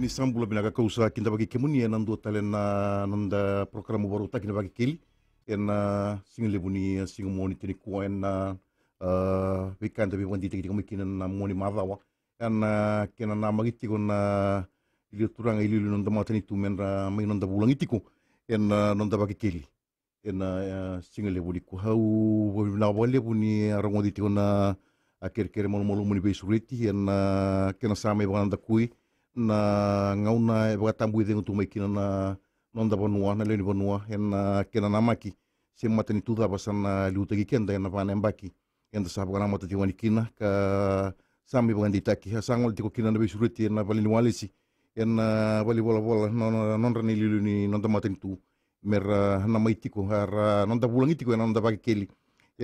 ni sambula binaga kausa kinda Vakekeli ya nandu talen na nanda programu baru ta kinda Vakekeli na single buni single moni tini kuwa na vikanda bi wandi tiki kama na moni madawa na kena na magiti ko na ili turanga ili nanda matani tu menra mai nanda bulang itiko na nanda Vakekeli na single buni ku hau na wale buni arangodi tiko na aker molo muni besureti na kena sama banda kui na ngauna e bagatambu i dengu mai kina na nonda banua na leoni banua na kena namaki se matani tuda basana liuta kenda na pana mbaki enda sa bana mata tiwani kina ka sami bagandi taki sangol tiko kina na besureti na balini walisi na bali bola non rani liluni nonda matani tu mer na maitiko har nonda bulangitiko nonda Vakekeli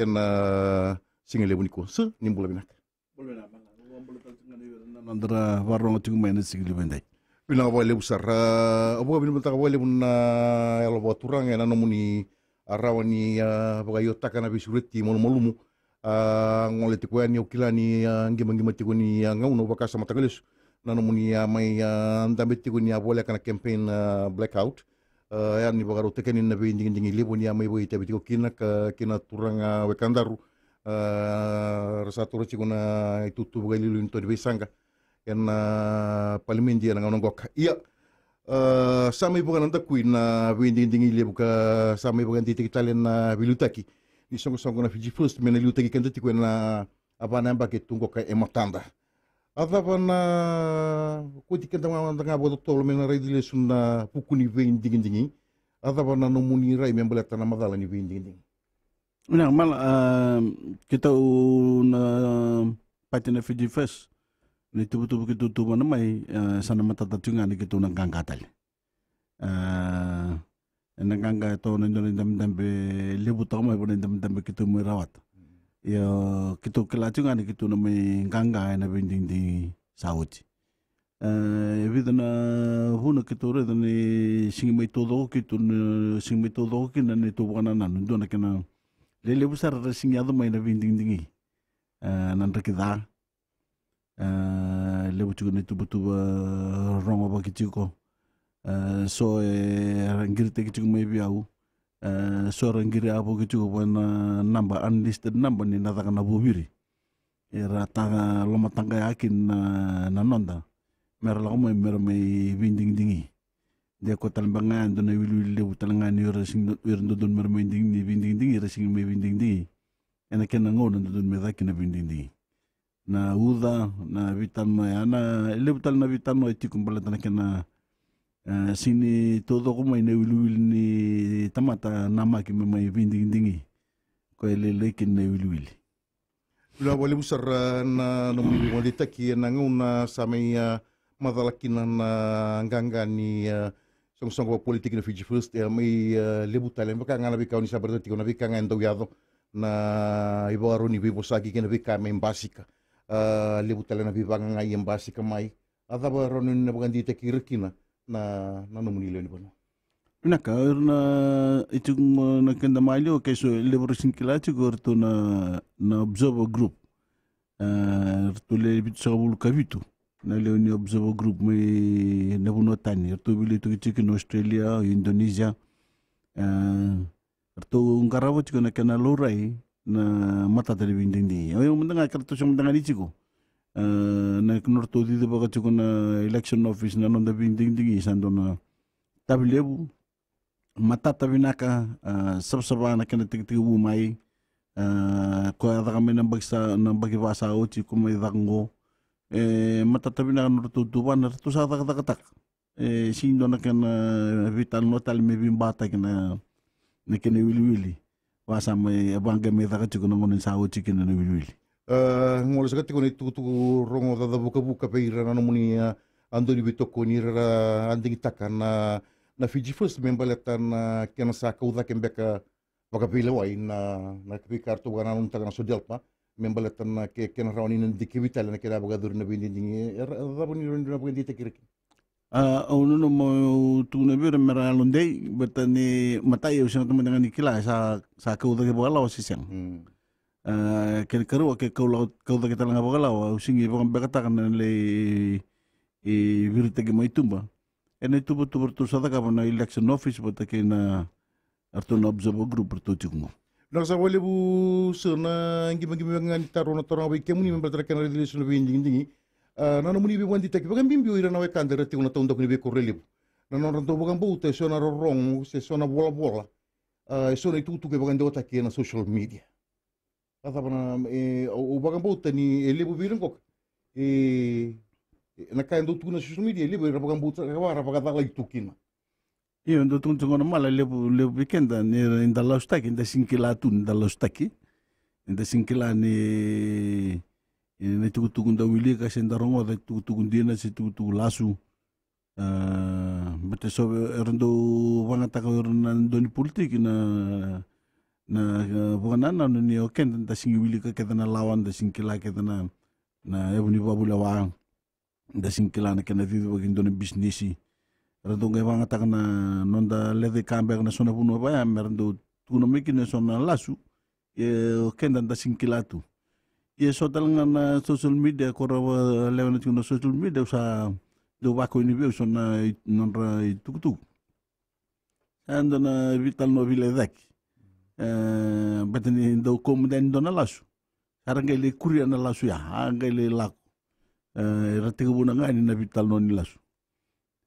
na singele buniko se nimbula binaka nandra warong tu main sigli bendai bina wale usar abo bina bata wale buna elo baturang na nomuni arawani bagayo takana bisureti molumu ngole tikuani okilani ngima tikuni ngauno bakasa matagalis na nomuni mai ndambe tikuni abole kana campaign blackout yani bagaro tekeni na bindingi liboni mai boy tabitiko kina turanga wekandaru rasatura cikuna itutu bagalilu into besanga palimendi na ngano goka iya sama ibu kan kui na binding ile buka sama ibu kan titik talen na bilutaki ni songo na Fiji first mena bilutaki kan titik na apa namba ke tunggo ka ematanda ada bana kuti kan tanga bodo tolo mena raidile sunna pukuni binding ada bana no muni rai membelata na madala ni binding una mal kita na patina Fiji first ni tubu kitu mana mai sana mata tatunga ni kitu nang kangkatal nang kangka to nang be lebu to mai pun nang kitu merawat ya kitu kelacunga ni kitu namai kangka na binding di sauti evido na huna kitu re ni singi todo kitu singi todo kina ni tu bana nan do na kena lebu sar singi ado mai na binding dingi nan rekida lebu juga ni tuba rongo bagi ciko so ranggir te ciko mai biau so ranggir abu ciko pun namba unlisted namba ni nata kana bubiri rata loma tangga yakin na nonda mer mai binding dingi dia ko talbangan do na wilu lebu talangan ni resing dodon mer mai binding dingi resing mai binding dingi ena kena ngon dodon mer kena binding dingi na uda na vitano ana lebutal na vitano iti kumbala tana kena sini todo ko mai newiluil ni tamata namaki mai binding dingi ko ele kin newiluil ula wale busar na nombi wali taki na nguna samai madalakina na nganga ni song politik na Fiji first mai lebutal mbaka ngana bikaw ni sabar tiko na bika ngando yado na ibaro ni bibosaki kena bika mai basika lebutal na bibanga ngai basika mai ada baronin na bagandi te kirkina na nomuni le ni bono naka na itu na kenda mailo keso liberation kilachi gorto na observer group to le bitsobul kavitu na le ni observer group me na buno tani to bili to chicken Australia Indonesia to ngarawo chiko na kana lorai na mata tali binding di ayo mendanga kartu song mendanga di chiko na norto di baga chiko na election office na nonda binding di sando na tabilebu mata tabinaka sabsaba na kana tigtigu mai ko ada kami nang bagi basa o chiko mai dango mata tabinaka norto tuban norto sa tak sindo na kana vital notal me bimbata kana na kana wili wasa mai abanga me taka chiko ngonin sawo chicken na wilwili ngolo sakati ko ni tu rongo da buka peira na nomuni ando ni bitoko ni ra anding takana na Fiji first membaleta na kena sa kauda kembeka baka pila wai na kipikar to gana nung tagana sodelpa membaleta na kena rawani na dikivital na kena baga dur na bindingi da buni na bindi tekirki no mo tu na bira mera londei bertani matai usang teman dengan ikila sa kau da ke bala wasisang ken karu ke kau da kita langa bala using i bang bekata kan le e virta ke mai tumba ene tubu tu sadaka na election office bota ke na artona observer group to tikungo na sa wale bu sana ngimang ngani taro na taro ke muni membal tra kana relation be ndingi na muni be wandi tak bagam bimbio ira na we kandere ti una tonda kuni be korrelebu na non ranto bagam bouta sona rong se sona bola bola sona tutu ke bagam dota ke na social media ata bana o bagam bouta ni elebu biren kok na kain do tu na social media elebu ira bagam bouta ka wara bagada la itukina. io ndo tuntungo na mala le weekend ni inda laustaki inda sinkila tu inda laustaki inda sinkila ni tukutuku nda wili ka senda rongo da tukutuku ndina si tukutuku lasu bete so erndo wangata ka erna ndoni politik na bugana na ni oken da singi wili ka kedana lawan da sinkila kedana na ebuni babula wa da sinkila na kena vivi wagin doni businessi rando ngai wanga takana nonda leve kambe na sona puno ba ya merndo tuno mikine sona lasu e kenda da sinkilatu e so talanga na social media ko lewana tuno social media sa do wako ni be sona nonra tuktuk ando na vital no vile dak batani do kom den dona lasu saranga le kuria na lasu ya anga le lak ratigu buna ngani na vital no ni lasu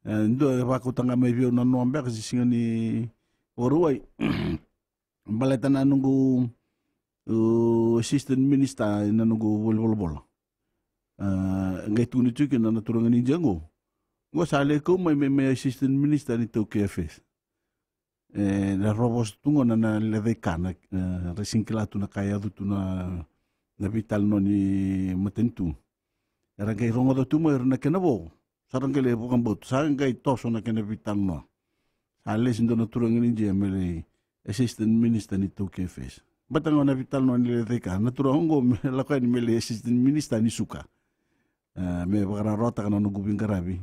ndo wako tanga mai vio na nombe kasi singa ni oruai baleta na nungu assistant minister na nungu bol ngai tuni tuki na naturanga ni jango ngo sale ko mai assistant minister ni to KFS na robos tungo na leve kana resinkila tu na kaya tu na vital no ni matentu era ngai rongo do tu mo na kenabo sarangale bukan bot sarangay toso na kena vital no sales ndo na turang ni jemele assistant minister ni to KFS batang na vital no ni leka na turang ngo lakay ni mele assistant minister ni suka me bagara rota kana no gubing karabi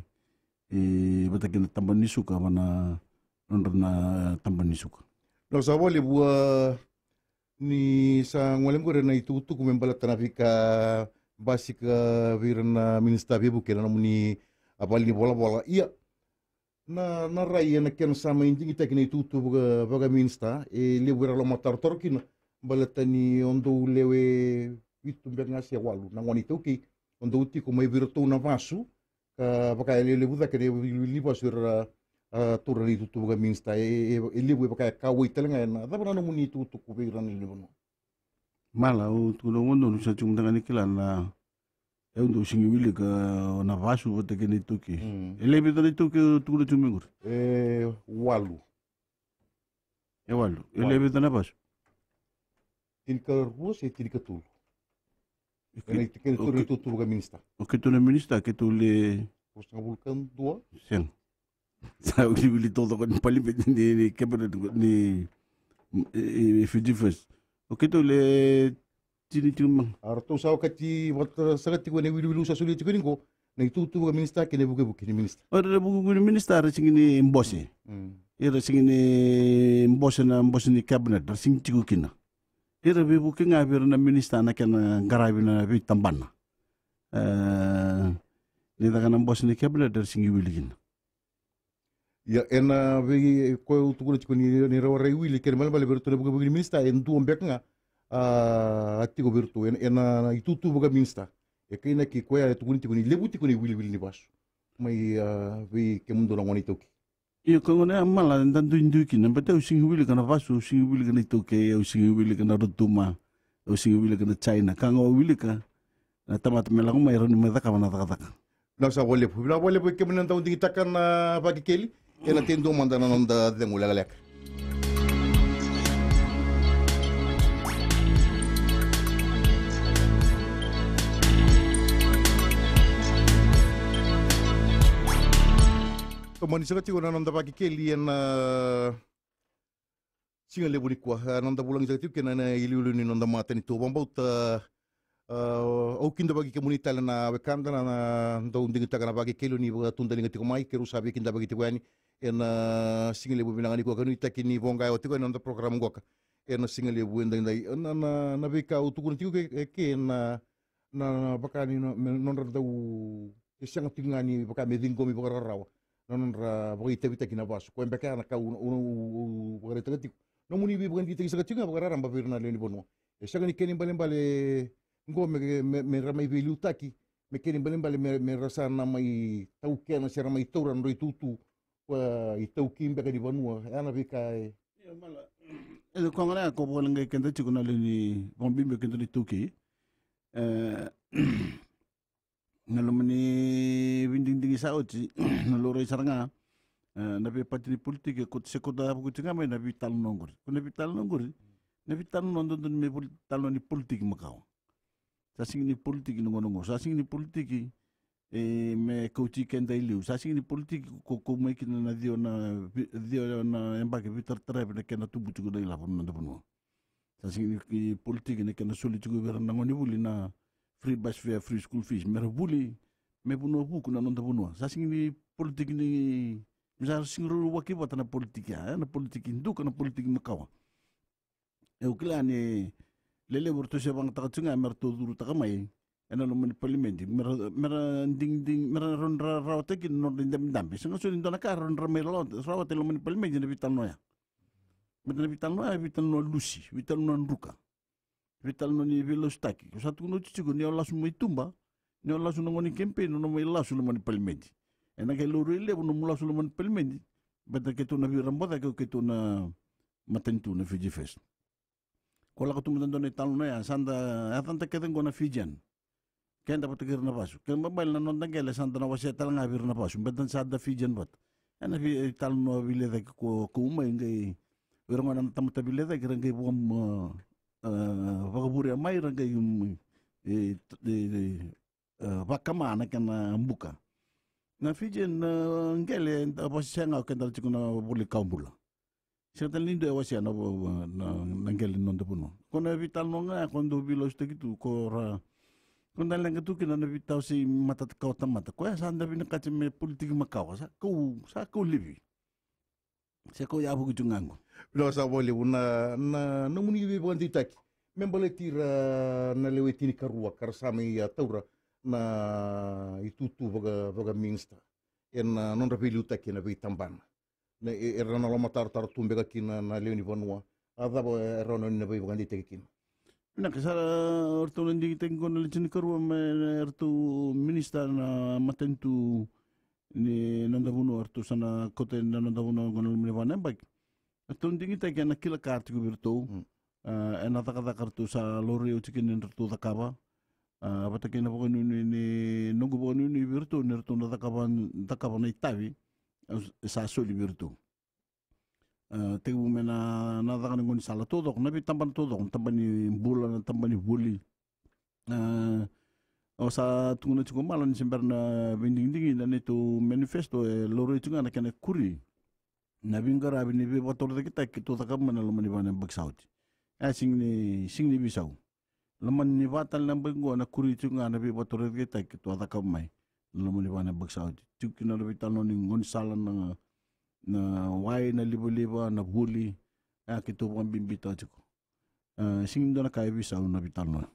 batang tamban ni suka mana na tamban ni suka no sa wale bu ni sa ngwalem ko na itutu kumembalat na fika basika virna minister bebu kena muni abal ni bola iya na raya na ken sama injing ita kini tutu baga minsta lewe lo motor torkin balatani ondo lewe itu benga sia walu na ngoni toki ondo uti ko mai virtu na vasu ka baka lewe da kene liba sur tura ni tutu baga minsta lewe baka ka witelenga na da bana muni tutu ko viran lewe no mala o tulo ngondo sa chung danga nikila eu ndo singi wili ka na vasu vote ke ni tuki ele bi do tuki tuku tu mingur walu ele bi na vasu tilka rus e tilka tul ele tilka tul tu ga minsta o que tu na minista que tu le os vulcan dua sen sa o wili todo con palibet ni kebra ni fidifes o que tu le tini tumang arto sa kati wat sagati ko ne wilu sa sulit ko ningo na itutu ga minista kene buke ni minista ora buke ni minista singini mbose era singini mbose ni cabinet sing tiku kina era be buke ngabir na minista na kana garabi na bi tambana ni daga na mbose ni cabinet singi wiligin ya ena be ko tu ko ni rawara wili kene mal bale berto buke ni minista en tu ombek nga atigo virtu ena itutu buga minsta e kaina ki koya tugunti kuni lebuti kuni wil ni basu mai vi ke mundo na ngoni toki iyo kangone amala ndandu induki na bata usingi wili kana vasu usingi wili kana toke usingi wili kana rutuma usingi wili kana China kango wili ka na tamat melang mai ron medaka mana taka na sa wole ke mundo ndandu ngitakan na Vakekeli ena tendo mandana nonda dengula galek Mani sa kati ko na nanda Vakekeli na singa lebu ni kwa nanda bulang sa kati kena na iliulu ni nanda mata ni to bambau ta au kinda bagi komunita na wekanda na ndau ndingi taka na Vakekeli ni tunda ni ngatiko mai keru sabi kinda bagi tiko yani ena singa lebu bilangani ko kanu itaki ni bonga o tiko nanda program ngoka ena singa lebu ndai na beka utuku ni tiko ke na bakani nonda dau isang tingani baka medingomi baka rawa non ra baka itavita kina basu ko embeka na ka uno baka tagati no muni bi baka dita isa tinga baka ramba birna leni bono isang ni kenin bale ngome me ramai velu taki me kenin bale me rasa na mai tau kena sera mai tauran roi tutu wa itau kimbe ka di banua ana bikai mala ko ngana ko bo ngai kenda ci ko na leni bombimbe kenda ni tuki ngalumani winding dingi saoti nalore saranga nabi patini politik ko sekoda ko tinga me nabi tal nongor ko nabi tal nondo don me tal ni politik makaw sa sing ni politik ngongo sa sing ni politik me coach kenda iliu sa sing ni politik ko me kina na dio na embake vitar trebe na kena tubu tugo dai la pon no sa sing ni politik ne kena soli tugo ber na ngoni buli na free bus fare, free school fees. Mera buli, me puno buku na nonda punua. Sa sing ni politik ni, misal sing ruru waki bata na politik ya, na politik induka na politik makawa. Kila ni lele burto siya bang takatsunga, mera tuduru takamay, ena naman ni palimenti, mera ronra rawate kin nordin dambi. Sanga sunin doon naka ronra mera rawate naman ni palimenti na vital noya. Mera vital noya lusi, vital noya nruka. Vital no ni velostaki. Satu no chico ni lasu mai tumba, ni lasu no ngoni campaign no mai lasu no mani palmenti. Ena ke luru ile no lasu no mani palmenti. Beta ke tu na virambota ke tu na matentu na Fiji Fest. Kola ka tumdan don ital no ya sanda atanta ke tengo na Fijian. Kenda pata kir na pasu. Ken mabal na non tangele sanda na wasi tal nga vir na pasu. Beta sada Fijian bat. Ena ital no bile da ko umay ngai wirong na tamata bile da kira ngai buam vakaburi mai ranga vakamana kana mbuka na Fijian ngele apasenga kenda chikuna buli kaumbula certain lindo wasiana na ngele nonde puno kona vital nonga kondo bilos tekitu kora kona lenga tu kina na vital si mata kau tamata ko sanda bina kachime politik makawa sa ko livi se ko ya buku jungango lo sa bole una na muni bi bon ditaki membale tira na lewetini karua karsami ya taura na itutu vaga minsta en non rapilu taki na vitamban na era na loma tar tumbe ka kina na leoni vanua ada bo era no na vaga ditaki kin na kasara orto ndi tengo na lechini karua me ertu minister na matentu ni nanda buno orto sana kote na nanda buno gonal me vanembak tundingi tagi na kila kartu birto ena taka kartu sa lori ucikin nertu takaba bataki na pokon ni nungu pokon ni birto nertu na takaba na itabi sa soli birto tegu mena na taka ngoni sala todo na bi tamban todo tamban ni bula tamban ni buli o sa tunguna cukup malan sembar na binding dingi dan itu manifesto lori cunga na kena kuri na bingara bini be bator kita takam mana laman ni bana bagsauti sing ni bisau laman ni batal na bengo na kuri cunga na be bator kita takam mai laman ni bana bagsauti cuki na lebi talon ni ngon salan na wai na libo na buli kito pang bimbita cuko sing do na kaya bisau na bitalon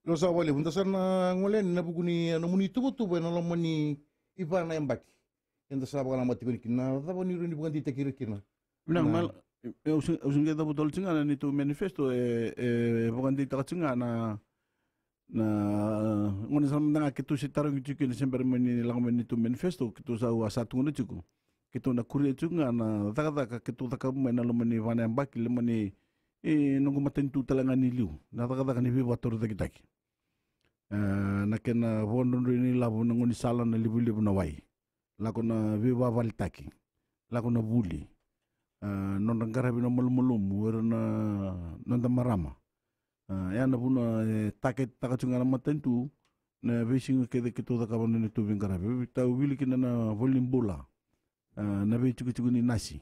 lo sa wale punta sana ngolen na buguni na muni tubo na laman ni iba na embaki enda sa baka mati ko kina tabo ni rini bukan ditakir kina nang mal usung kita betul cunga na itu manifesto bukan ditakir cunga na ngoni sa mga kitu si tarong cuki na semper mani lang man itu manifesto kitu sa satu ngono cuko kitu na kuri cunga na taka kitu taka man na lamani wana embaki lamani nunggu matentu talangan niliu na taka ni bibator taki na kena vondon rini labu ngoni salan na libu na wai lako na viva valitaki lako na buli non ngarabi na mulumulum wera na nonda marama ya na puna takacunga na matentu na vising kede kitu takabon ni tu ngarabi tau wili kina na volim bola na be cuku ni nasi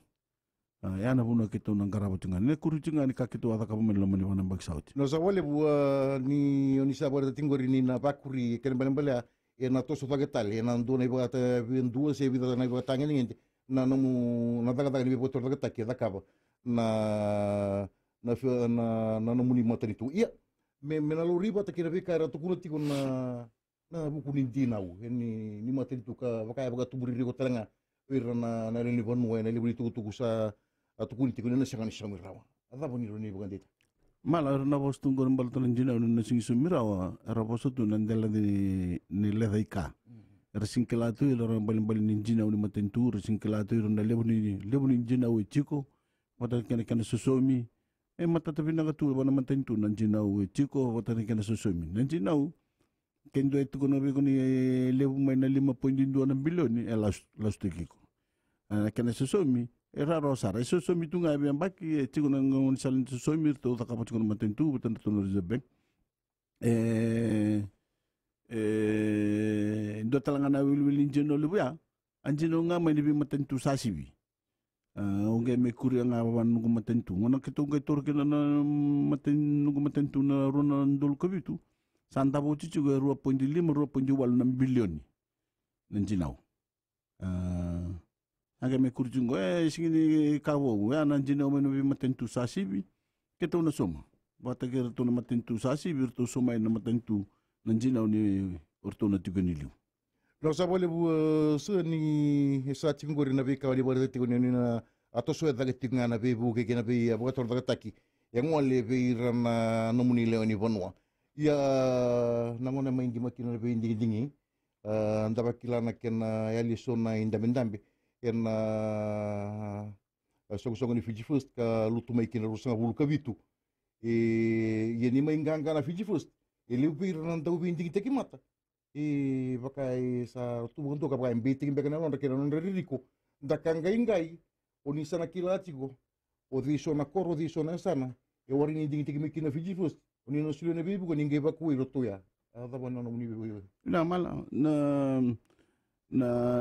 ya na puna kitu na ngarabi cunga ne kuru cunga ni kakitu atakabon lamani wana bagsauti no sa wale bua ni onisa bora tingori ni na bakuri kene balembala na toso pagetal na ndo na iba ta dua se vida na iba tangen ngente na namu na daga ni botor daga taki da kaba na na muni matanitu ia me na lo riba ta kira vika ra tukuna tiko na na buku ni dinau ni maten tu ka vakaya baga tuburi ri ko talanga ira na ni vanua na liburi tu sa tukuni tikuni na sangani sangi rawa ada boni ro ni bukan deta mala na vos tungo mbal tan jina na sing sumirawa era vos tu nan dela ni ledaika era singkelatu ira bal ni jina ni matentu singkelatu ira na lebu ni jina we chiko mata kana susomi mata tapi na tu bana matentu nan jina we chiko mata kana susomi nan jina kendo itu kono be koni lebu mai na 5.2 bilioni las tekiko kana susomi era rosa susomi tu ngai biang baki chiko na ngon salin susomi to ta kapo chiko matentu betan to no bank do talangana wil jeno lebu ya anjino nga mai ni matentu sasibi onge me kuri nga wan ngu matentu ngona kito ngai torkena na matentu na rona ndol kabitu Santa Boti juga 2.5 2.8 bilioni nanjinau. Aga me kurjungo singini kawo nanjinau menu matentu sasibi keto na soma. Bata kera to na matentu sasibi to soma na matentu nanjinau ni orto na tiganiliu. Lo sa boleh su ni sa tingori na be ka wali bari tigoni na ato so daga tingana be bu ke na be abator daga taki. Yang wale be rana nomuni leoni bonwa. Ya nangona main di makina be dingi ndaba kilana kena yali sona indamendambe kena songo ni Fiji First ka lutu mai kina rusanga bulu kabitu ni mai nganga na Fiji First liu pir nan tau binti kita kimata bakai sa tu bonto ka bakai binti be kana non kena non ririko ndakanga ingai oni sana kilatigo o di sona koro di sona sana wari ni dingi tiki mikina Fiji First Oni no silo na bibu ko ninge ba ku iroto ya. Ada ba na ni bibu. Na mala na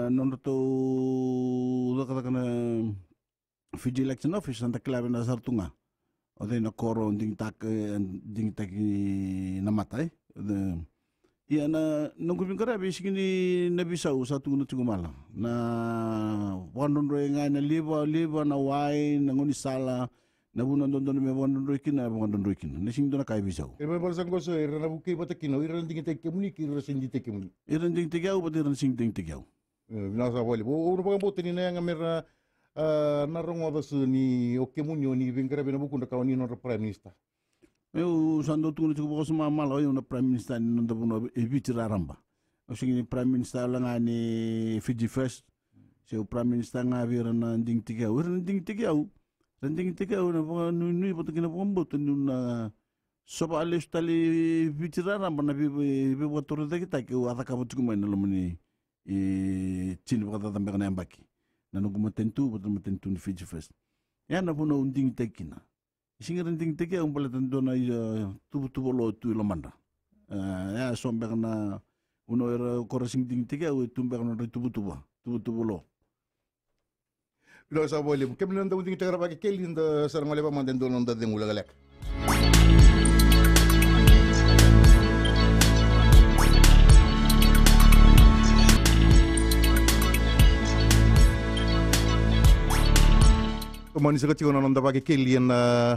non to da kana Fiji election office anta klabe na sartunga. Ode na koro ding tak na matai. Ia na nunggu bingkara bisikini na bisau satu na tigo mala. Na wandon nga na liba na wai na ngoni sala na bunan don me wandon roikina na sing dona kai bisau e ba balsang ko so era na buki bata kino era ding te kemuni ki era sing te kemuni era ding te gau bata era sing ding te gau na sa wali bo no pa bote ni na nga mera na rongo da su ni o kemuni ni bingara bena buku na kawani no prime minister eu sando tu no ko sama malo yo na prime minister ni no buno e vitira ramba o sing ni prime minister la ngani Fiji First se o prime minister nga vira na ding te gau era ding te gau Rending tiga una bukan nuni betul kena pembut nuna soba alis tali bicara mana bi buat turun kita ke ada kamu cukup main dalam ni cina bukan tambah kena baki nanu kuma tentu betul tentu ni Fiji First ya na pun unding tekina singa rending tiga umpala tentu na tubuh lo tu lamanda ya sombe kena uno era korasing ding tiga tumbe kena tubuh lo Lo sa boleh. Kami nanda unting kita kerap Vakekeli nda sarang oleh pamandan dono nda demula galak. Kemani sakit kau nanda Vakekeli na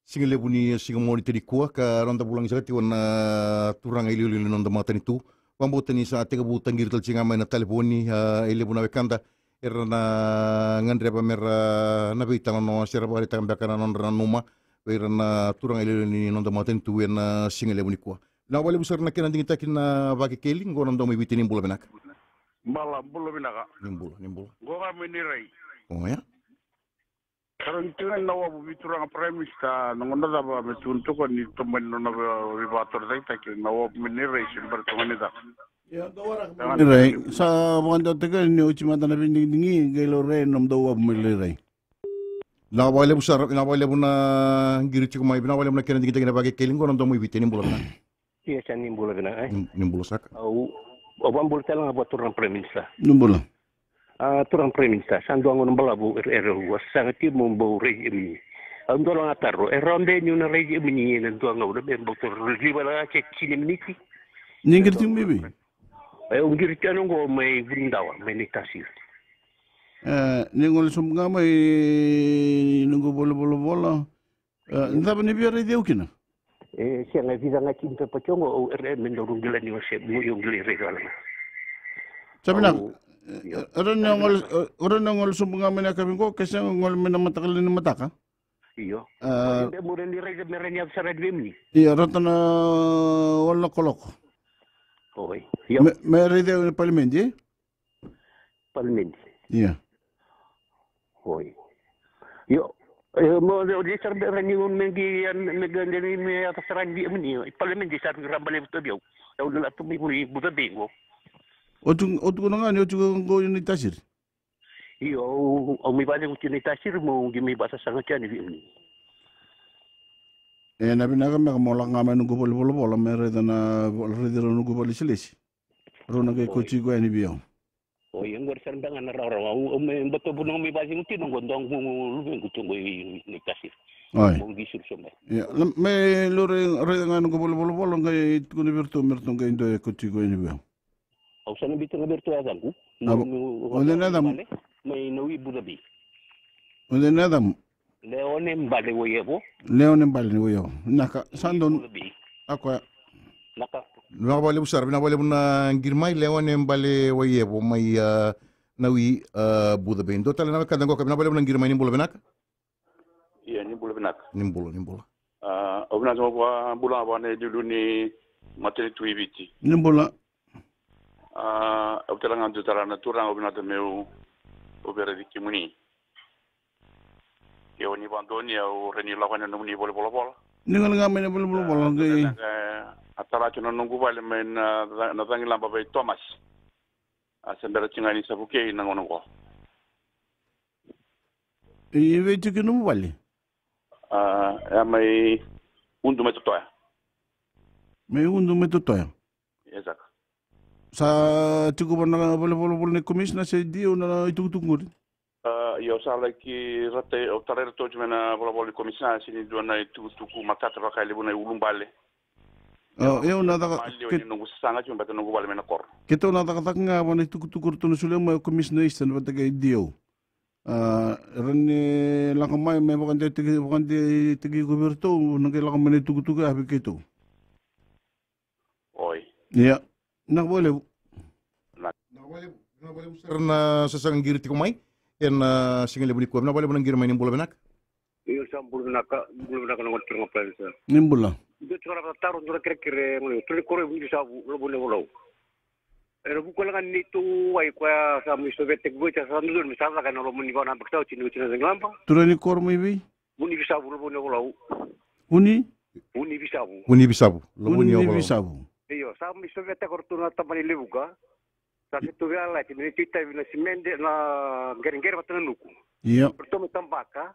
singile buni singamoni tadi kuah ka nanda pulang sakit kau na turang ili nanda matan itu. Pambutani sa tega butang girtal singamai na telefoni ili buna bekanda. Era na ngandre pa mera na bitang no sira bari tang bakana non ranuma era na turang ile ni non damaten tu na singale buni kwa na wale busar na kenan dingita kina Vakekeli ngono ndo mi bitini mbula benak bala mbula benaka nimbula goga menirai oh ya karon tingan nawa bu biturang prime minister ngonda da ba metunto ko ni tomen no na ribator dai take nawa menirai silber tonganida ya rai sa banda tega ni uci mata na binding dingi gelo re nom do wab mele na wale busar na wale buna giri chiku mai na wale buna kenan dingita kina Vakekeli ngono ndo mi bitini mbula benak iya san nimbula benak nimbula sak au obam bul telang buat turang prime minister nimbula turang prime minister sanduang ngon balabu wasang ti mombo re mi ando lang ataro ronde ni na re mi ni tuang ngau de boktor ribala che chini miniki nyingir ting bibi ungir tiano ngo mai brindawa meditasi ningol sum nga mai nungo bolo ndaba ni biara de ukina Siya nga vida nga cinta pa chongo o mendorong gila ni wasep mo yung gila wala. Sabi na, orang nangol sumbungan mana kami ko kasi ngol mana matakal ni mataka. Iyo. Hindi mo rin nire meron niya sa red wim ni. Iya, rata na wala kolok. Okay. May rede ni parliament, Parliament. Iya. Okay. Yo, mo di sa meron yung maganda ni may atas red wim ni. Parliament di sa rambale to biyo. Daw na to may buta bingo. Otung na nga, otung ko yung itasir. Iyo, o may balik mo tinitasir mo, may basa sa nga ni wim ni. Nabi na kami kamola nga may nung gupal-polo-polo, may rede na rede rin nung gupal-isilisi. Rona kay kutsi ko yan ibiyaw. O yung warsan ba nga nararaw, may bato po nang may basing tinong gondong lumeng gutong ko itasir. Ay. Mo gisur somba. May lore rede nga nung gupal-polo-polo, ngay kuno mertong kay indo kutsi ko yan ibiyaw. Aw sana bito nga berto adan ko. Onde na dam. May nawi budabi. Onde na dam. Leone mbale woyebo. Leone mbale woyo. Naka sandon. Ako. Naka. Nabali mo sar, nabali mo na girmay leone mbale woyebo may nawi budabi. Do tala na kadang ko nabali mo ng girmay ni bulabenak. Iya ni bulabenak. Nimbulo. Obna so ko bulan ba ne dulu ni materi tuibiti. Nimbula. Obtelangan tu tarana turang obna de meu obera di kimuni. Yo ni bandoni au reni lawan no ni bol. Ningal nga may bol ngay. Atara chuno nungu bale men na tangi lamba bay Thomas. Sembera chingani sabuke nangono ko. Iwe tikinu wali. May undu metotoya. May undu metotoya. Exact. Sa tikuban na bol ni komisna sa dio na itutunggur. Yo sala ki rate o tarere to jmena bol komisna sini dona tuku matata ba kali buna ulumbale. Eu nada que no sanga chumba no bale mena kor. Kito nada ka nga bana tukutukur to sulle mo komisna istan ba tagay dio. Rene lakamay may bakante tigi goberto nang lakamay tukutuku abi kito. Oi. Ya. Nakboleh. Nakboleh sir na sa sang giriti ko may yan single buni ko nakboleh nang girmay ni bulabenak. Iyo sa bulabenak ng ng province. Nimbula. Dito ra taro ndura kire mo tuli kore bu sa lo bolo. Pero bu ko lang nito ay kwa sa mi sovetek bu sa ndur mi sa ka no mo ni ko na bakta chinu chinu ngamba. Turani kor mo ibi? Buni bisa bu lo bolo. Uni bisabu. Uni bisabu. Iyo sa mi sovetek ortuna tamani lebuga. Sa situ ala ti mi tita na simende na gering-gering matanuku. Iya. Pertama tambaka.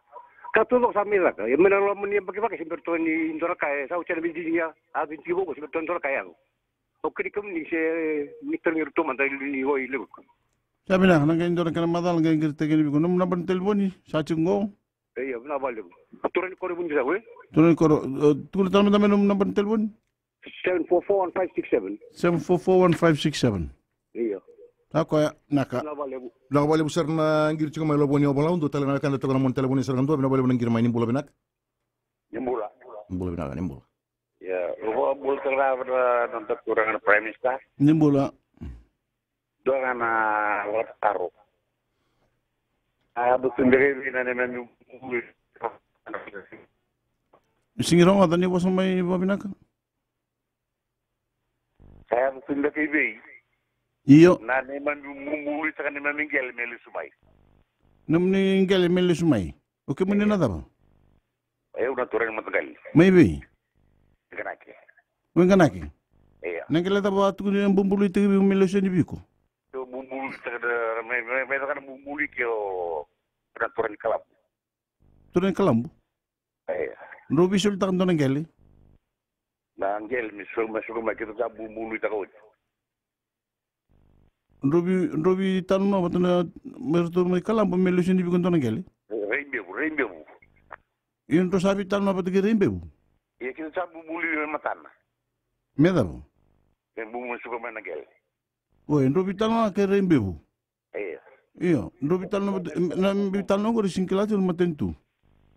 Katulog sa mila ka. Yung manalo mo niya bagay simberto ni Indora kaya sa ucap bijinya abin tibo ko simberto Indora kaya ko. Okay kam ni se Mr. Mirto man dahil ni hoy lego. Sabi na nang Indora kana madal nang girte kini ko num number telefoni sa chingo. Iya na balik. Turan ko rin sa we. Turan ko tulo tama dami num number telefon 7441567. 7441567. Iya. Ako ya naka. Nakabali sir na ngir ko may lobo ni obala undo tala na kan to mon telefon sir kan do binabali nang ngir may ni bulabenak. Nimbula. Nimbula. Ya, lupa bul terlalu nonton kurangan prime minister. Nimbula. Doa na wat karo. Betul sendiri na naman Singirong ata ni boss may babinak. Saya betul sendiri. Iyo. Na naman mumuli sa kanila minggel meli sumay. Namninggel meli sumay. Okay mo na ba? Ayaw na turan matagal. Maybe. Ganaki. Ganaki. Iya. Nagkala ba ito yung bumbuloy tayo yung milos yan ibig ko? So bumbuloy tayo may ka na bumbuloy kayo turan kalambo. Turan kalambo? Iya. Rubi sultan doon ng gali? Na anggel masuk makita sa bumbuloy tayo. Rubi tanong na ba't na meron may kalambo milos yan ibig ko doon ng gali? Rainbow. Yun to sabi tanong na ba't rainbow? Iya kita sa bumbuloy yung matan. Meda po? Yung bumbuloy suka man nagel. Oye, rubi tanong na kay rainbow? Iya. Iyo, rubi tanong na ko rin singkilati yung matentu.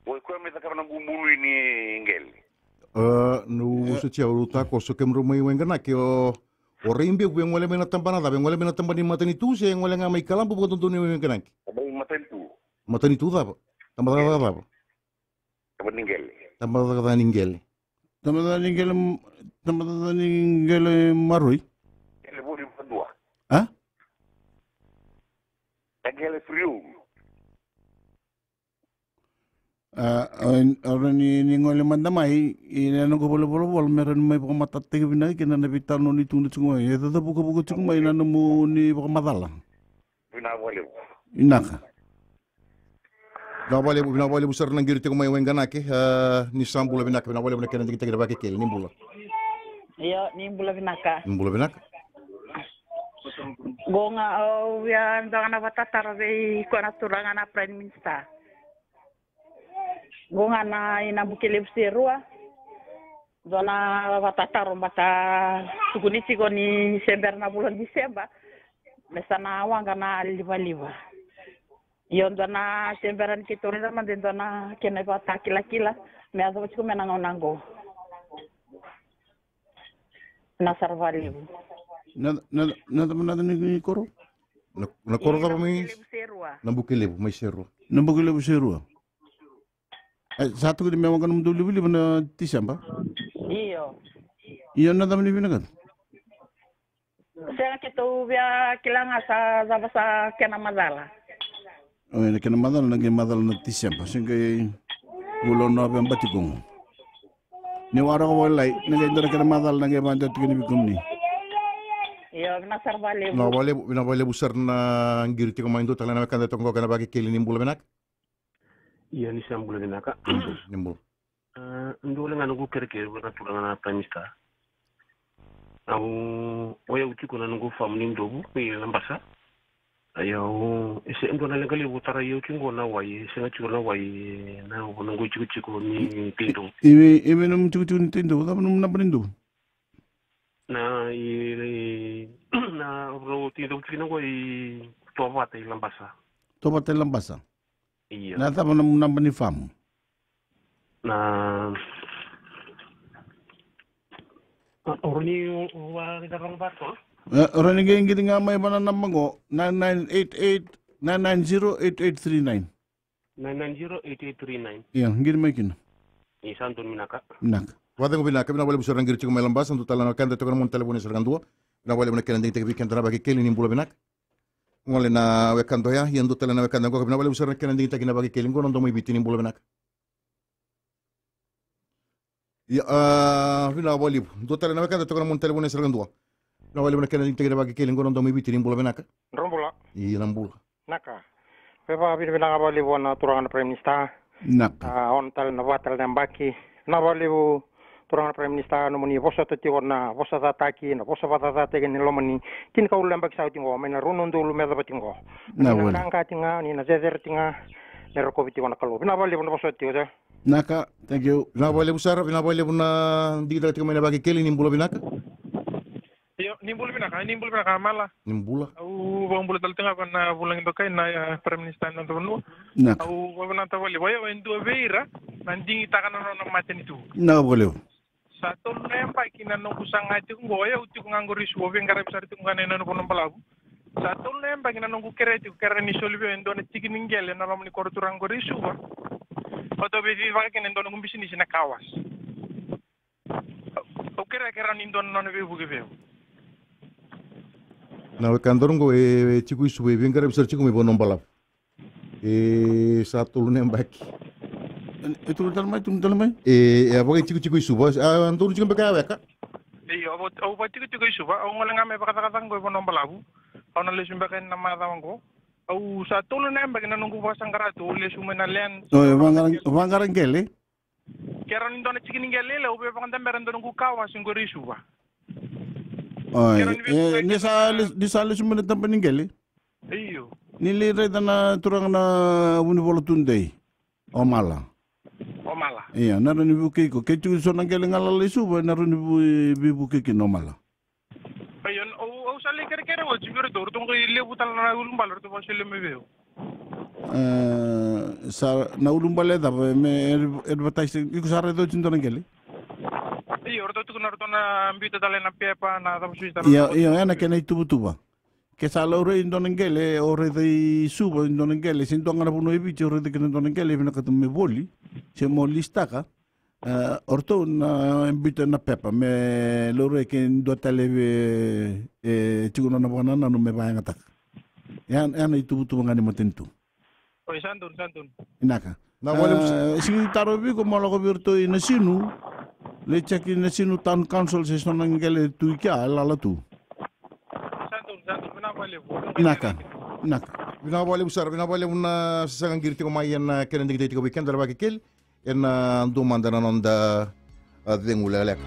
Oye, kuya may taka ng bumbuloy ni Ngel. no se tia uruta ko so kem rumai wengana ke o rimbe ku ngole mena tampana da ngole mena tampani matani tu se ngole nga mai kalampu ko tuntuni wengana ki Abang matani tu da tambada da Abang ninggel. tambada da ningel tamada ningele marui Ele buri berdua. ha Ele frio. orang ni ngole mandamai ina no ko bolo meron mai ko matatte ke bina ke na bitar no ni tunu tsungo e da buka tsungo mai na mo ni ko madala Bina boleh. inaka bina wale busar nang girti ko mai wengana ke ni sambula bina wale bina kena kita Vakekeli nimbula Iya, nimbula binaka. bina Gonga ya ndanga batatar be ko na turanga na prime minister. Gonga na ina bukele serua. Zona batatar bata sukuniti ko ni Desember na bulan Desember. Mesana wanga na liva. Yon dona Desemberan kitore na manden dona kena bata kila me azo chiko menango. Na sarvali. nada ni koro na koro da mai na bukele mai serro serua satu ke memang kan mdulu bili bana tisamba iyo nada ni bina kan Saya kita via kilanga sa basa kena madala. oh ina kena madala na tisamba singa gulo no ben batigong ni wara ko walai nage ndara kena madala nage banda tikini bikumni Iya, na sarvali. na wale busar na girti ko mai ndo tala na kanda tongo kana Vakekeli nimbula benak Iya ni sambula binaka. nimbul Ndole ngana ku kerke na tulanga na prime minister. Au oya utiko na ngo family ndobu ni lambasa. Ayo ese ndo na lengali butara yo kingo na wai senga chiko na wai na ngo chiko ni tindo. ibe num chuchu ntindo da num na brindo Na ro tindo kina ko to vata lambasa. to batelam basa Iya. na tama num na bani fam Na orni wa kita orang bato. orang ni ngi nga may bana namango 9988 9908839. iya ngir may kin Ni santun minaka. nak wada ko bina wale busar nang girti ko mai lambas ndo tala na kanda to mon telefone sargandua na wale bina kena nding tege weekend na Vakekeli nimbula benak ngole na wekando ya yendo tala na wekando ko bina wale busar kena nding tege na Vakekeli ngono ndo mai biti nimbula benak ya bina wale ndo tala na wekando to mon telefone sargandua na wale bina kena nding tege na Vakekeli ngono ndo mai biti nimbula benak Rombula. iya nambula Naka. Pepa bilang apa libu na turangan prime minister. nak On tal na batal na baki. Na libu turangan prime minister no muni bosa tati na bosa tataki na bosa batata tegen ni lomani kin ka ulam bak sauti ngo mena runun dulu meda batingo. Na Na wala. ngka tinga ni na zezer tinga. Nero ko biti wana kalu. Na libu na bosa tati oda. naka thank you bina wale busar bina wale buna nding tege mai na Vakekeli nimbula benak Yo, nimbul binaka mala. nimbula Au bang bulat tengah kan na bulang itu kain na prime minister na tu nak Au bang nanti wali boya wendu beira nanti kita kan orang macam itu. na boleh Satu nempak kina nunggu sangat itu boya utuk nganggur isu bang karena besar itu nggak nena nunggu palabu. Satu nempak kina nunggu kere itu karena ni solve endo na cikin ninggel na ram ni korutur nganggur isu ba. Atau besi pakai kina endo nunggu bisnis na kawas. Au kira ni endo nona bebu bebu. na wekando ngo chiku isu we ngara busar chiku mai bonom balap satu lu nembaki itu dalmai ya pokoknya ciku isu bos antur chiku beka weka Iya, au pati ko isu ba, au ngolang ame kata ngo ibo nomba labu. Au na lesu mbaka na mata ngo. Au sa tolo na mbaka na nungu pasang karato, lesu mena len. oh wangarang gele Kera ni dona chikin ngele le, au be pakanda meran nungu kawas ngo risu ba. oh ni sale sumene tampani gele Iyo. ni le reda na turang na buni bolo tunde o mala O mala. iya na ni buke ko ke tu so na gele ngala le suba na ni buke ki no mala Ayon, au sa le kere wo chigure dor tung ile butal na ulum balor to basile me veo. sa na ulum bale da me advertising iku sare do chinto na gele tu na ambito tale na pepa na tapos suita. Iya ana kena itu ke sala ore indonengele ore dei subo indonengele sin tonga na puno ibici ore de kena indonengele vina katume boli se mo listaka orto na ambito na pepa me lore ke ndo tale tiguno na banana no me baanga tak ana itu ngani motentu Oi santun inaka Na wale sing taro bi ko molo ko virto ina sinu le check ina sinu town council se sonangele tu kia ala tu santun mina wale inaka bina wale una sasangan girti ko mai na kenen digiti ko weekend dara Vakekeli en ndo mandana nonda dengula lek.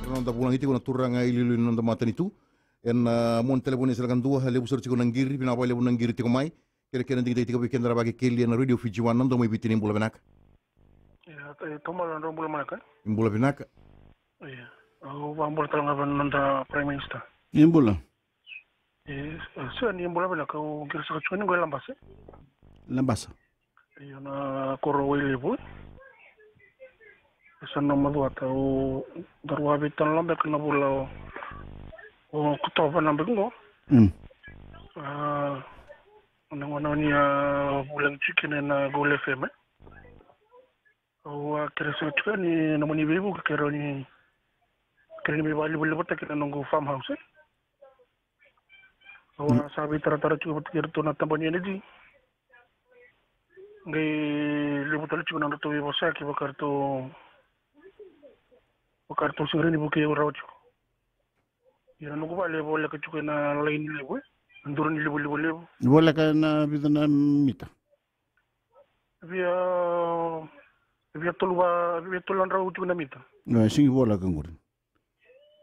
Nonda pulang itu kuna turanga ililu nonda matan itu en mon telefone silakan dua hale busur ciko nanggiri bina wale nanggiri tiko mai kene digiti ko weekend dara Vakekeli en radio Fiji wan nonda mai bitini bula benak. Ya, toma nonda bula manaka. Bula benak. Iya. Aku ambul tolong apa nonda prime minister. imbula So ni ambul bela kau kira sekali gue lambasa Iya na koro wili bu. Sa nomor dua atau darwa bitan lambe kena bula. Oh kutopa nambe ngo. Nang ni bulan chicken na gole feme. Oh kira sekali ni namani bibu kira ni kini bali bata kita nunggu farmhouse. Awak sabi tara cukup betul na tambahnya ni di. Ngai lebih tahu cukup nang tu biasa kita bakar tu sendiri ni bukan orang cukup. Ya nunggu balik boleh kecuali na lain ni lebu. Anduran ni lebu. boleh kan bidana mita Via tolong rau cukup na mita. no singi bola kan gurin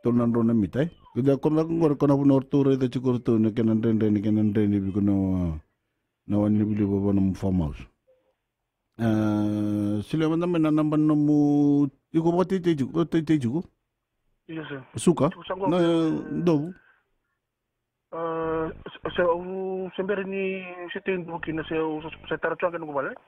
tonan rona mita kuda kona ngor kona puno orture de chikurto ne kenan rende bi kono na wani bi bo bonum farmhouse sile manda mena namba nomu iko boti teju Iya sir. suka na do Saya sembari ni setin mungkin saya taruh cuaca nunggu balik.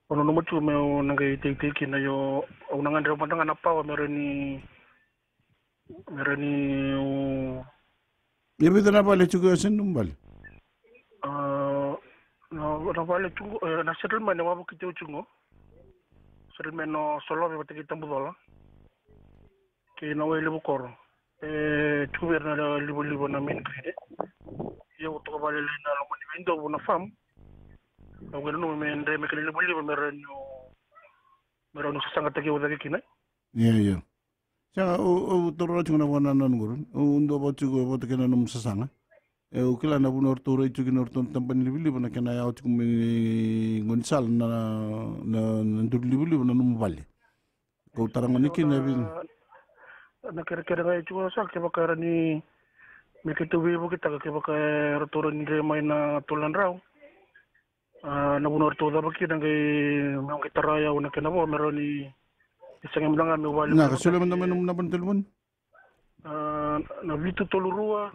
Ono nomor tu meu nangai tik na yo unangan dari pandangan apa mereni ya bidana bale chugo sendum bale na vale chungo na settlement na wabu kita chungo settlement no solo be kita budola ke na wele bukoro tu na libo na min krede yo to vale na lo ni window na fam no no men de me kele libo merano sangat taki wada kina ya sanga o toro chuna wana nan gurun o ndo bo chugo bo tekena num sasanga o kila na bunor toro chugi nor ton tampan libo na kena ya chum ngonsal na ndur libo na num balle ko tarangoni kina bin na kere ngai chugo sa ke bakara ni me ketu bibo kita ke bakara toro ni mai na tolan rau na bunor to da baki ngai mau kita raya una kena bo meroni isang mlangan me wali na kasule man naman na pantelmon na vitu tolu rua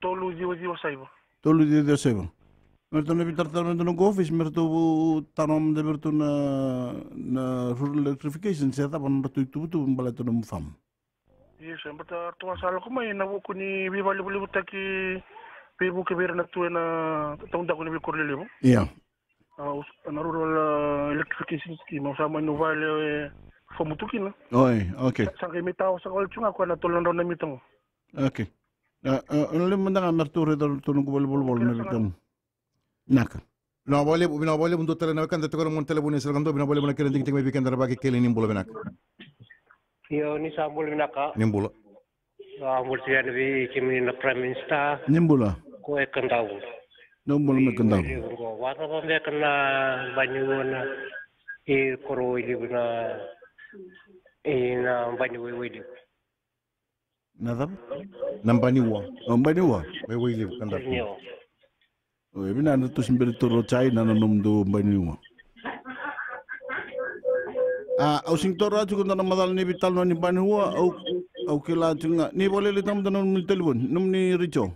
tolu jiwa saiba tolu dia seba merto na bitar no office merto tanom de merto na rural electrification se tapan merto itu mbala to no fam yes mbata to asala ko mai na ko ni bi wali taki Pebu ke na tu na tahun tak ni berkorle lebo. Iya. Na rural electrification scheme sama no vale fomu tu kina. Oi, okay. Sangai mitau sakol chunga ko na tolon ron na mitang. Okay. Ono le mandanga merture do tunu ko bol merto. Naka. Bina wale untuk tele na kan tetokor mon telefone silakan bina wale na keren ting mai weekend dara Vakekeli nim bula benak. Yo ni sambul binaka. Nim bula. Ambul sian bi kimi na prime minister. Nim bula. Ko ekandau. No bol me kandau. Wata pambe kena banyu na koro ili na banyu wewe. Nada? Nambaniwa. Mbaniwa. Wewe ili kanda. O bina na to simbere to rochai na no do mbaniwa. Au sing tora chu na madal ni vital no ni mbaniwa au Okay lah tunga. Ni boleh litam tanam ni telefon. Num ni Richo.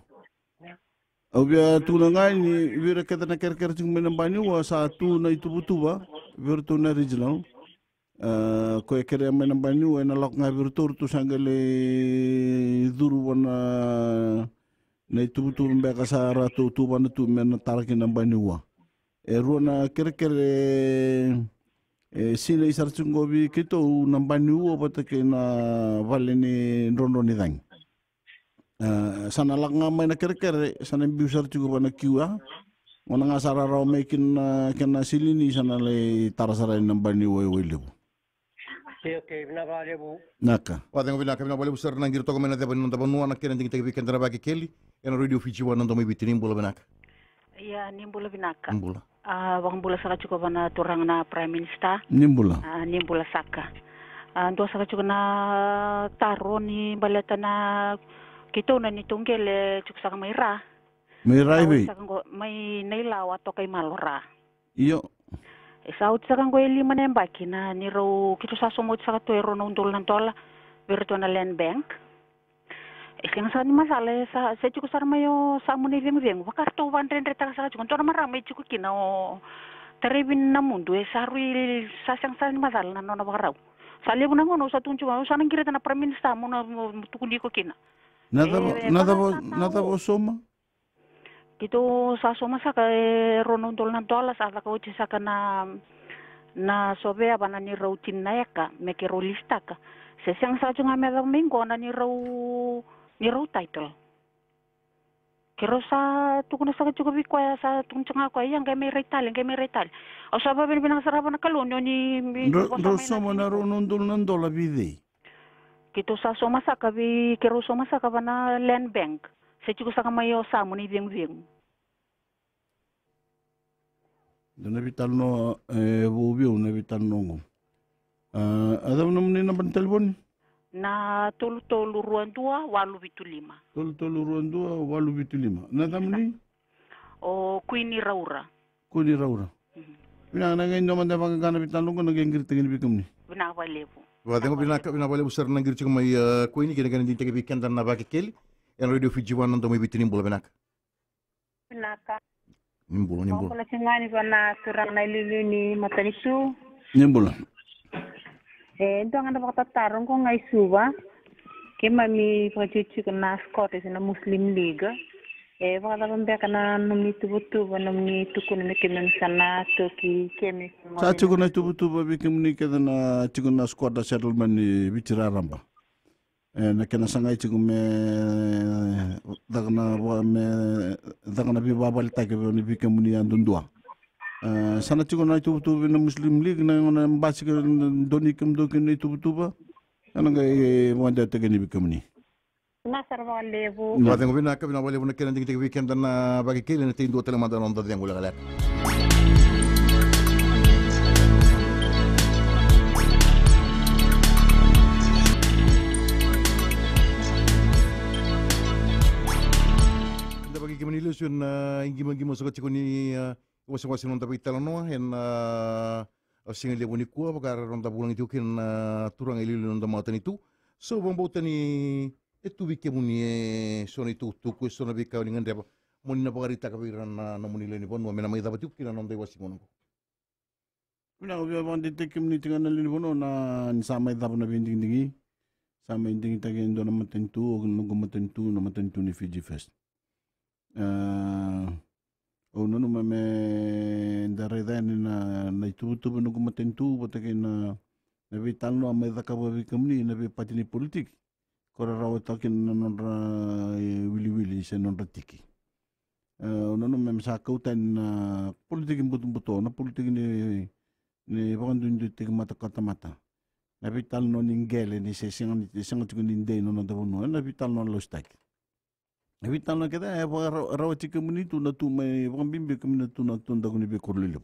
Obia tunanga ni vira kata na ker chung menambani wa satu na itu butu ba. Virtu na regional. Ko kere menambani wa na lok nga virtu tu sangale duru wana na itu butu mbeka sa ratu tu wana tu men tarakin nambani wa. Ruana kere sila isar chungobi kito nambani wa patake na vale ni rondo ni dang. Sana lang nga may nakirikere, sana biusar juga na kiwa. Wana nga sararaw may kina silini sana lay tarasaray ng bani way. Okay, binabalebu. Naka. Watengo binaka binabalebu sir nang girto ko mena de banun tabanu anak kena tinggi weekend na Vakekeli. Ena radio Fiji wana ndo may bitinim bola binaka. Iya, nimbula binaka. Mbula. Wakang bula saka cukup na turang na Prime Minister. Nimbula. Nimbula saka. Ando saka cukup na taro ni baleta na kito na nitunggel cukup saka may ra. May raibe. May nailaw ato kay malora. Iyo. Saud saka ko lima na baki na niro kito sa sumot saka tuero na undol ng tola virtual na land bank. Isang sa ni masala sa cukup sa mayo sa mo ni veng bakar to 100 ta sa cukup to na maramay cukup kina o taribin na mundo sa rui sa sang sa ni masala na no na bakaraw. Sa libo na ngono sa tunjuk sa nang kirita na Prime Minister mo na tukundi ko kina. Nada bo soma. Kito sa soma sa kay ronondol ng dola sa ka uchi sa na sobe abana ni routin na yaka me ke rolista ka. Sesang sa junga me domingo na ni raw title. Kero sa tukuna sa juga bikwaya sa tungcanga ko yang kay may retal. O sa ba binang saraba na kalonyo ni Ro soma na ronondol ng dola bide. Kito sa soma sa kabi kero soma sa kabana land bank. Sa cukup sa kamayo sa mo ni veng. Dona vital no bubio na vital no. Adam nam ni na telefon. Na tolu ruan 2 875. Tolu ruan 2 875. Na tam ni? O Queenie Raura. Queenie Raura. Pina na ngayon naman na magkakana vital no kung nag-ingrit tingin bikom ni. Binawalepo. Watengo binabalebu sir nang girto ko may kuini kina kena tinggi weekend na Vakekeli. Ena radio Fiji wana ndo may bitinim bola binaka. Binaka. Nimbula. Pala singani na turang na ililini matanisu. Nimbula. Ito ang napakatarong ko ngay suba. Kaya mami pagkachuchu ko na Scottish na Muslim League. Pagkatarong ka na nung tubo-tubo nung tukun na kinan sana toki kemi. Sa chuko na tubo-tubo bikim ni kada na chuko na Scottish settlement ni bichiraramba. Na kena sangai chuko me dagna bi babal take ni bikim ni andundua. Sana chuko na tubo-tubo na Muslim League na mbasi ka doni kim do kin ni tubo-tubo. Ano ngay mo anda take ni bikim ni. Nasarwa levo. Watengo binaka binabalebu na kena tinggi weekend na Vakekeli na tindo tele manda onda yang gula galak. Ilusyon na ingimang-gimang sagot ko ni wasang-wasang nung tapit talano hen singa libo ni kuwa pagkararon tabulang ito kin turang ililo nung damatan ito so bang bautan ni ito bikya mo ni so na ito tuko so na bikaw ni ngandeba mo ni napakarita kapiran na namunila ni pon mo minamay dapat ito kinanong tayo wasing mo Kuna ko bang ditekim ni tingan na linibono na samay dapat na binding-dingi samay dingi tagin do na matentu o nung matentu ni Fiji Fest. Ono no me daredani na itutu no kumatentu botake na vital no me daka ba bikamni na be patini politik kora raw takin na nonra wili se nonra tiki ono no me sa kautan na politik buto na politik ni bakandun tik mata mata na vital no ningele ni se singa tukundinde no dawono na vital no lostak Evitan na kita rawati komunitu na tu may pambimbi komunitu na tunda ko ni bekurlilo.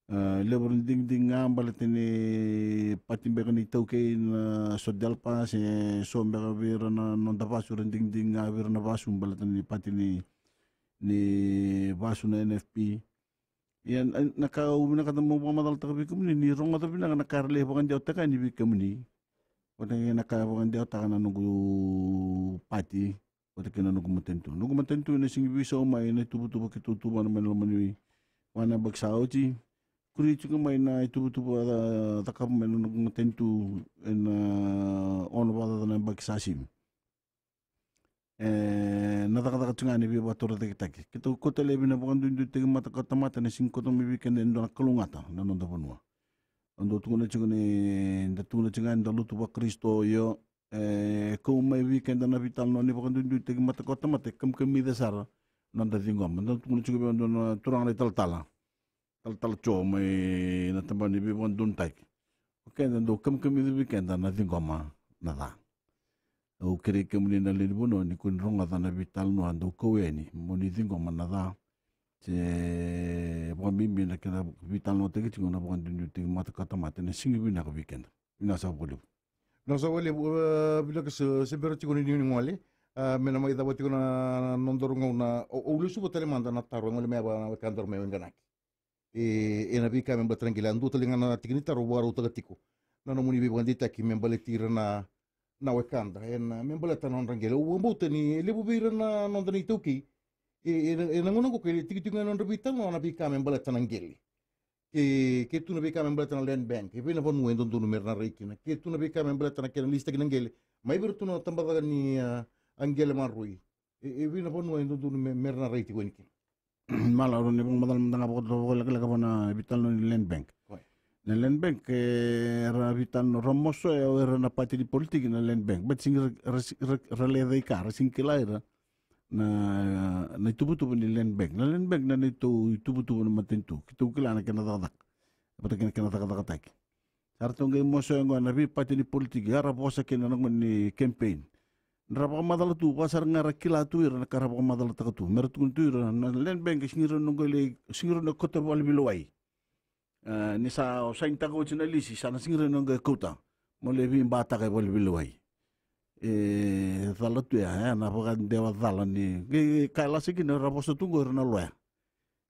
Lebron ding ngambal tini patimbe ko ni tauke na sodal pa si sombe ka bira na nonda pasu ding ngabir na pasu balatan ni patini ni pasu na NFP. Yan nakauwi na katamo pa madal ta komunitu ni ronga ta pinang nakarle pa kan diawta kan ni komunitu. o te naka wangan dia taka na nugu pati o te kena nugu matentu na singi bisa o mai na tubu ke tubu na manlo manui wana bagsauti kuri chuka mai na tubu taka mai nugu matentu na ono bada na bagsasim na taka chunga ni bi batora te taki kito kota lebi na bukan dundu te mata kota mata na sing kota mi weekend ndo na kalungata na nonda bonua ando tuna chunga ni nda tuna chunga ndo lutu ba Kristo yo ko mai weekend na vital no ni bukan dundu te mata kota mata kam mi dasar nonda dingom ndo tuna chunga ndo na turang le tal cho mai na tamba ni bi bukan dun taki okay ndo kam mi weekend na dingoma na da o kere ke muni na leni bono ni kun ronga dana vital no ando koeni moni dingo manada te bo mimi na kena vital no te kitingo na bon dundu te mata kata mata na singi bina ko weekend ina sa bolu no sa wale bila ke se bero tiko ni ngole mena mai da tiko na nondorunga na o lu subo tele manda na taro ngole me ba kandor me nganaki e na bika me tranquila andu tele ngana tikini taro waro tiko na no muni bi bandita ki me baletir na wekanda en membalata non rangele o mbuta ni lebu bira na non dani tuki e nangono ko ke tiki tinga non rubita no na bika membalata nangeli ke tu na bika membalata na land bank e bina bonu endo tu numer na reikina ke tu na bika membalata na kena lista nangeli mai bir tu no tambaga ni angele marui e bina bonu endo tu numer na reiti wenki mala ro ne bang madal manda bo la bana vital no land bank na land bank era vital no romoso e era na parti di politica na land bank bet sing rale dei car sing kilaira na tubu ni land bank na tubu na matentu kitu kilana kena dadak apa kena dadak tak sarto ngai moso ngo na vi parti di politica era bosa kena ni campaign rapa madal tu pasar ngara kila tu era na karapa madal ta tu mertu tu na land bank singira no ngole singira no kota wal bilwai ni sa o sa intago china lisi sa na singre no ga kota mo le bi bata ka bol bilwai dalo tu ya na boga dewa dalo ni kala sikina raposo tungo na loya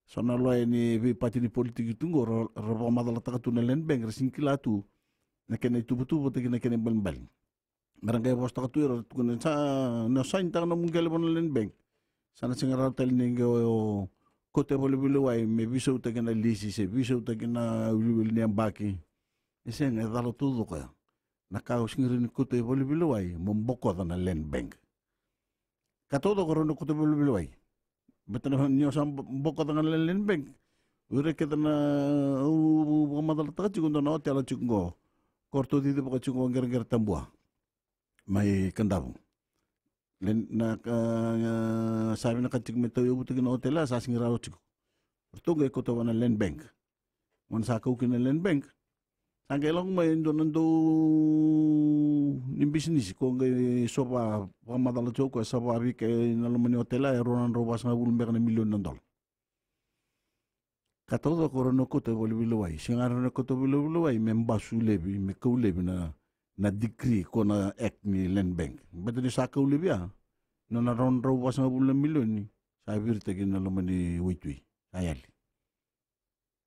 so na loya ni bi pati ni politiki tungo rabo madala ta tu na len beng singkila tu na kene tu butu te kene bel maranga bos ta tu ro tu na sa intago no mungel bon len beng sana singra tel ni go kote bole bilwai me biso uta kena lisi se biso uta kena ulul ni ambaki ese nga dalo tudo ka na ka usingiri ni kote bole bilwai momboko na land bank ka todo ko no kote bole bilwai betana nyo sam boko na land bank ure ke na u madal ta chigo no hotel chigo korto di boko chigo nger tambua mai kandabu len na sabi na katik meto yo buti na hotel sa singira chiko pertunga ko to na land bank mon sa ko kin land bank sangelong mai nando ni business ko ngai soba pamadala choko soba bi ke na lo mani hotel e ronan robas na bul mbek na million na dol ka todo ko no ko to bolbilwai singar no ko to bolbilwai membasu lebi me ko lebi na decree ko na act ni land bank beto ni saka ulibia no na ron ro was na bulan million ni sa virte kin na lumani witwi ayali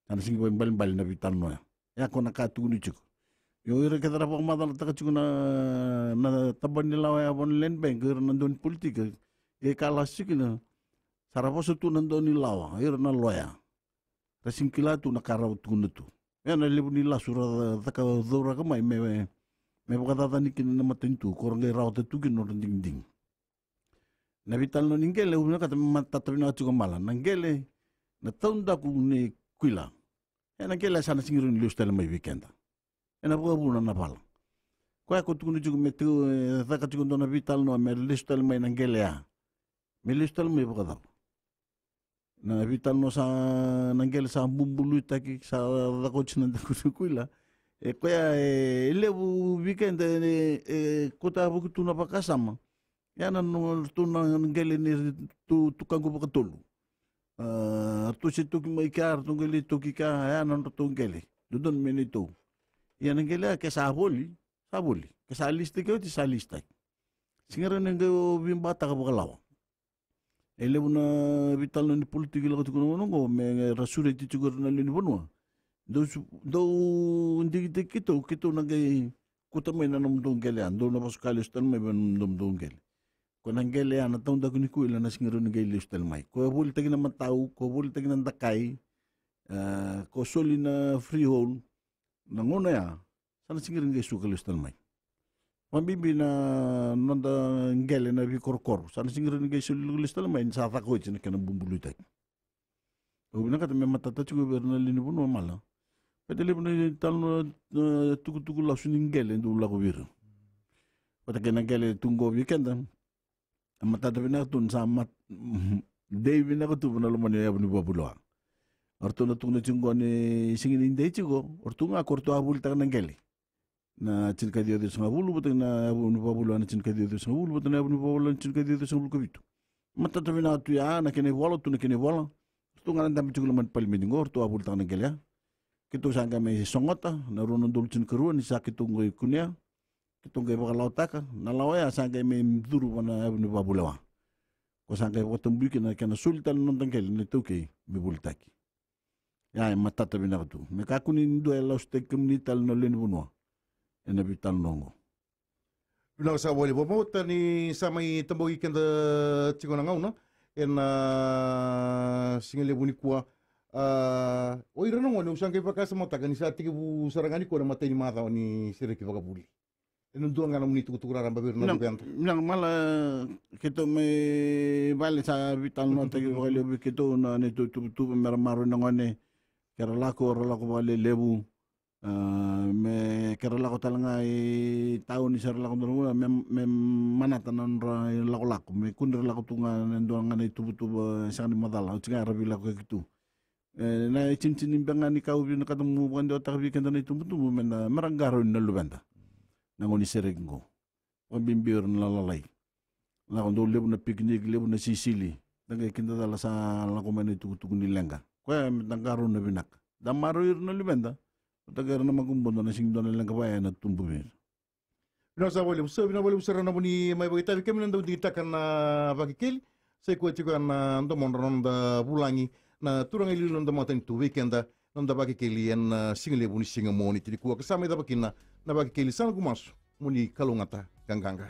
ana singi bal na vital no ya ko na ka tu ni chiko yo ire ke dara pa madal ta chiko na taban ni lawa ya bon land bank na don politika e kala sikina sarapo tu nan don ni lawa ire na loya rasingkila tu na karau tu nutu ya na lebu ni la sura ta ka dora ka mai me bukata ni kin na matentu korang raw te tu kin no ding na vital no ningele una kata mata na tu mala nangele na taunda ku ni kuila ena kela sana singiru ni lustel mai weekend ena buka na pala ko ko tu ni ju metu ta ka tu na vital no me lustel mai nangele ya me lustel mai bukata na vital no sa nangele sa bumbulu taki sa da ko china da kuila ko ya lebu weekend kota buku tu na pakasama yana no tu na ngele ni tu kangu pakatulu tu si tu mai kar tu ngele tu ki ka yana no tu ngele dudon menito yana ngele ke saboli ke saliste ke ti salista singara ngo bimbata ka bakalawa lebu na vital no ni politik la tu no ngo me rasure ti tugur na ni bonwa do ndigi kito nangay kuta mai na nom ngele ando na pasukali ustal mai ben nom ngele ko na ngele ana tong da kuni kuila na singiro ngele ustal mai ko bul tagi na matau ko bul tagi na dakai ko soli na freehold na ngona ya sana singiro ngele sukali ustal mai mambibi na nonda ngele na bi korkor sana singiro ngele sukali ustal mai sa ta ko ichina kana bumbulu tai o bina kata me matata chugo berna lini buno mala pedele bina talno tuku la suni ngele ndu la ko bir pata kena ngele tungo weekend matata bina tun sama dei bina ko tu bina lo mane ya bini babulo orto na tungna chungo ne singin inde chigo orto nga korto abul ta ngele na chinka dio de sanga bulu bata na abuni babulo na chinka dio de sanga bulu bata na abuni babulo chinka dio de sanga bulu ko bitu matata bina tu ya na kene wala tu na kene wala tu ngaran dam chugul man palmidingo orto abul ta ngele kito sanga me songota na rono dulcin keruan ni sakit ngoi kunia kito ngai bakal lautaka na lawaya sanga me mduru wana abni babulawa ko sanga ko tumbuki na kana sultan non tangkel ni tuki bibultaki ya matata binatu me kakuni ndo ela stekum ni tal no len bunwa ena bital nongo Bila sa wali bo mo tani samai tambogi kenda chigona ngauna singele buni kuwa oira no ngone usang kay pakasa mo taga ni sa tiki bu sarangani ko na matay ni mata ni sireki bagabuli enun duang ngana muni tukutukura ramba bir na bento nang mala kito me bale sa vital no tagi bale kito na ne tu mermaro ngone kerala ko bale lebu me kerala ko talanga taon ni sarla ko no me manata non ra lako me kunir lako tunga nendo ngane tu sa ni madala tinga rabi lako kitu na cincin imbangan ni kau bin katemu bukan di otak bikin tanah itu betul mena meranggaro na lubanda nangoni serenggo pembimbir nalalai la kondo lebu na piknik lebu na sisili tangga kinta dala sa la komene itu ni lenga ko meranggaro na binak damaro ir na lubanda tagar na magumbondo na singdo na lenga ba na tumbumir no sa wali so bina wali usara na buni mai bagita kemi nando ditakan na Vakekeli sai ko chiko na ndo monron da bulangi na turang ililo nda matan tu weekenda nda Vakekeli en single buni singa moni tiri kuwa kasama ida bakina na Vakekeli sana kumasu muni kalungata ganganga